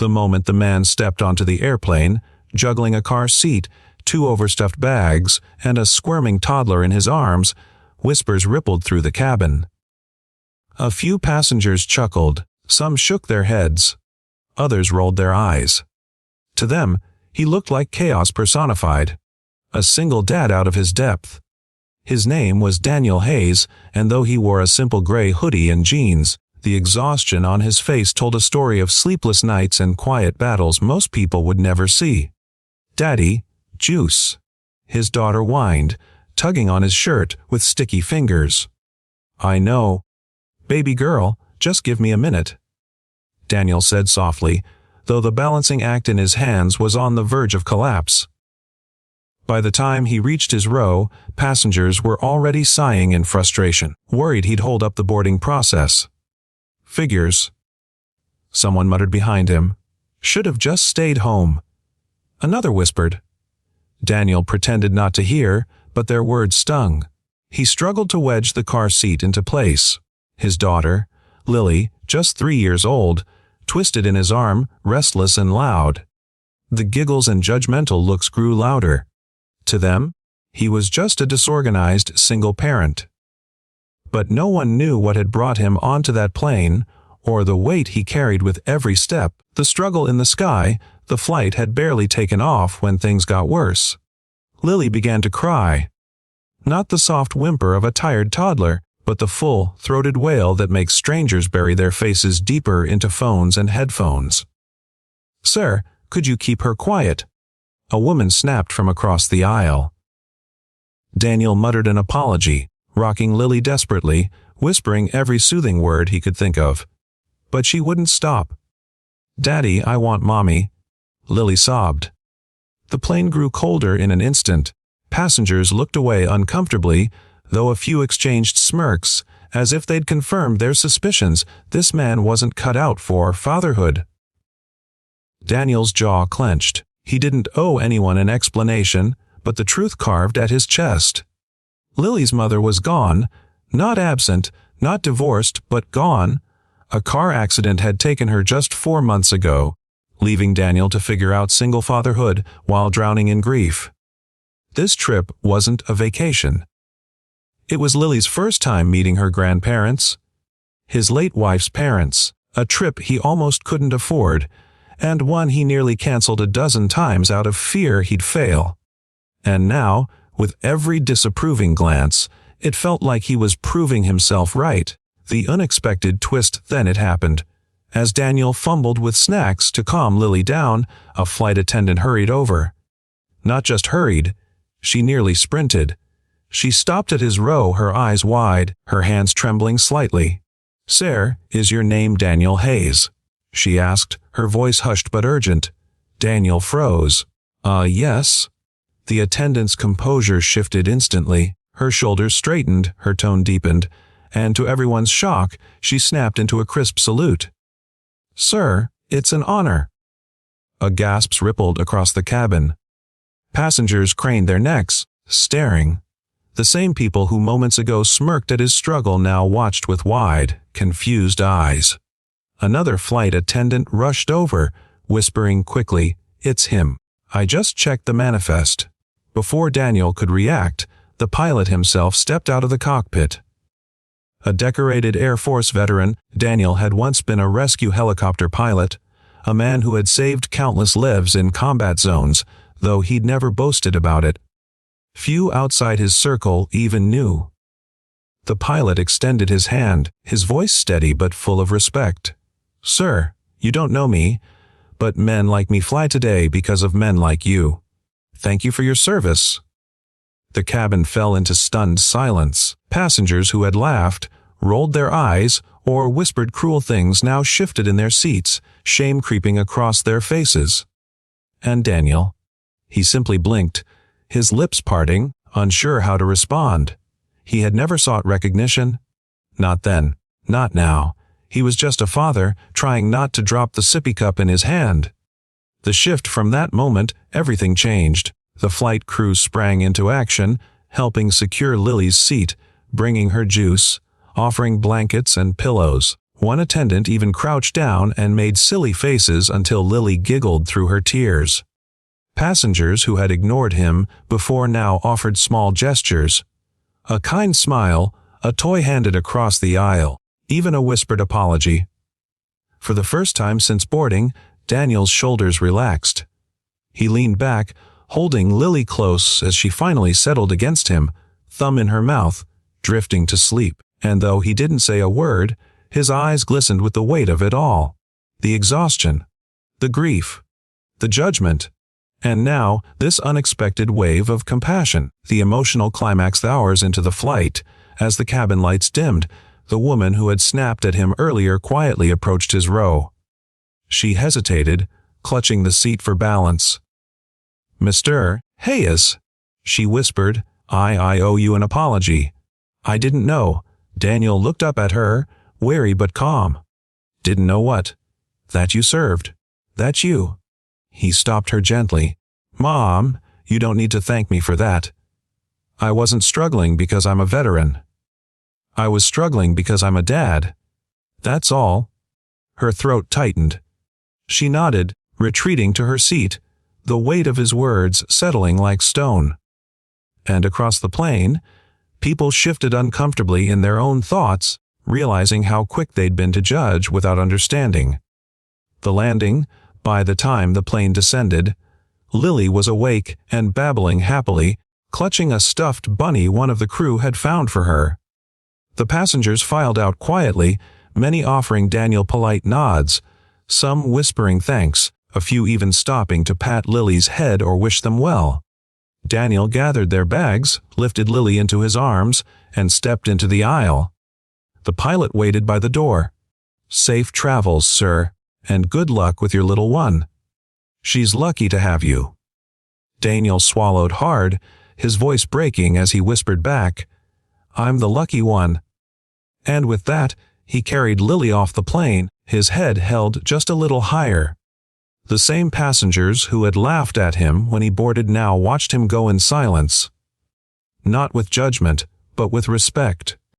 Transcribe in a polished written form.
The moment the man stepped onto the airplane, juggling a car seat, 2 overstuffed bags, and a squirming toddler in his arms, whispers rippled through the cabin. A few passengers chuckled, some shook their heads. Others rolled their eyes. To them, he looked like chaos personified. A single dad out of his depth. His name was Daniel Hayes, and though he wore a simple gray hoodie and jeans, the exhaustion on his face told a story of sleepless nights and quiet battles most people would never see. "Daddy, juice," his daughter whined, tugging on his shirt with sticky fingers. "I know. Baby girl, just give me a minute," Daniel said softly, though the balancing act in his hands was on the verge of collapse. By the time he reached his row, passengers were already sighing in frustration, worried he'd hold up the boarding process. "Figures," someone muttered behind him. "Should have just stayed home," another whispered. Daniel pretended not to hear, but their words stung. He struggled to wedge the car seat into place. His daughter, Lily, just 3 years old, twisted in his arm, restless and loud. The giggles and judgmental looks grew louder. To them, he was just a disorganized single parent. But no one knew what had brought him onto that plane, or the weight he carried with every step. The struggle in the sky, the flight had barely taken off when things got worse. Lily began to cry. Not the soft whimper of a tired toddler, but the full-throated wail that makes strangers bury their faces deeper into phones and headphones. "Sir, could you keep her quiet?" a woman snapped from across the aisle. Daniel muttered an apology, rocking Lily desperately, whispering every soothing word he could think of. But she wouldn't stop. "Daddy, I want Mommy," Lily sobbed. The plane grew colder in an instant. Passengers looked away uncomfortably, though a few exchanged smirks, as if they'd confirmed their suspicions this man wasn't cut out for fatherhood. Daniel's jaw clenched. He didn't owe anyone an explanation, but the truth carved at his chest. Lily's mother was gone, not absent, not divorced, but gone. A car accident had taken her just 4 months ago, leaving Daniel to figure out single fatherhood while drowning in grief. This trip wasn't a vacation. It was Lily's first time meeting her grandparents, his late wife's parents, a trip he almost couldn't afford, and one he nearly canceled a dozen times out of fear he'd fail. And now, with every disapproving glance, it felt like he was proving himself right. The unexpected twist then it happened. As Daniel fumbled with snacks to calm Lily down, a flight attendant hurried over. Not just hurried, she nearly sprinted. She stopped at his row, her eyes wide, her hands trembling slightly. "Sir, is your name Daniel Hayes?" she asked, her voice hushed but urgent. Daniel froze. Yes." The attendant's composure shifted instantly. Her shoulders straightened, her tone deepened, and to everyone's shock, she snapped into a crisp salute. "Sir, it's an honor." A gasp rippled across the cabin. Passengers craned their necks, staring. The same people who moments ago smirked at his struggle now watched with wide, confused eyes. Another flight attendant rushed over, whispering quickly, "It's him. I just checked the manifest." Before Daniel could react, the pilot himself stepped out of the cockpit. A decorated Air Force veteran, Daniel had once been a rescue helicopter pilot, a man who had saved countless lives in combat zones, though he'd never boasted about it. Few outside his circle even knew. The pilot extended his hand, his voice steady but full of respect. "Sir, you don't know me, but men like me fly today because of men like you. Thank you for your service." The cabin fell into stunned silence. Passengers who had laughed, rolled their eyes, or whispered cruel things now shifted in their seats, shame creeping across their faces. And Daniel. He simply blinked, his lips parting, unsure how to respond. He had never sought recognition. Not then, not now. He was just a father, trying not to drop the sippy cup in his hand. The shift from that moment, everything changed. The flight crew sprang into action, helping secure Lily's seat, bringing her juice, offering blankets and pillows. One attendant even crouched down and made silly faces until Lily giggled through her tears. Passengers who had ignored him before now offered small gestures. A kind smile, a toy handed across the aisle, even a whispered apology. For the first time since boarding, Daniel's shoulders relaxed. He leaned back, holding Lily close as she finally settled against him, thumb in her mouth, drifting to sleep. And though he didn't say a word, his eyes glistened with the weight of it all. The exhaustion, the grief, the judgment, and now this unexpected wave of compassion. The emotional climaxed hours into the flight. As the cabin lights dimmed, the woman who had snapped at him earlier quietly approached his row. She hesitated, clutching the seat for balance. "Mr. Hayes," she whispered, I owe you an apology. I didn't know." Daniel looked up at her, wary but calm. "Didn't know what?" "That you served. That you." He stopped her gently. "Mom, you don't need to thank me for that. I wasn't struggling because I'm a veteran. I was struggling because I'm a dad. That's all." Her throat tightened. She nodded, retreating to her seat, the weight of his words settling like stone. And across the plane, people shifted uncomfortably in their own thoughts, realizing how quick they'd been to judge without understanding. The landing, by the time the plane descended, Lily was awake and babbling happily, clutching a stuffed bunny one of the crew had found for her. The passengers filed out quietly, many offering Daniel polite nods, some whispering thanks, a few even stopping to pat Lily's head or wish them well. Daniel gathered their bags, lifted Lily into his arms, and stepped into the aisle. The pilot waited by the door. "Safe travels, sir, and good luck with your little one. She's lucky to have you." Daniel swallowed hard, his voice breaking as he whispered back, "I'm the lucky one." And with that, he carried Lily off the plane, his head held just a little higher. The same passengers who had laughed at him when he boarded now watched him go in silence. Not with judgment, but with respect.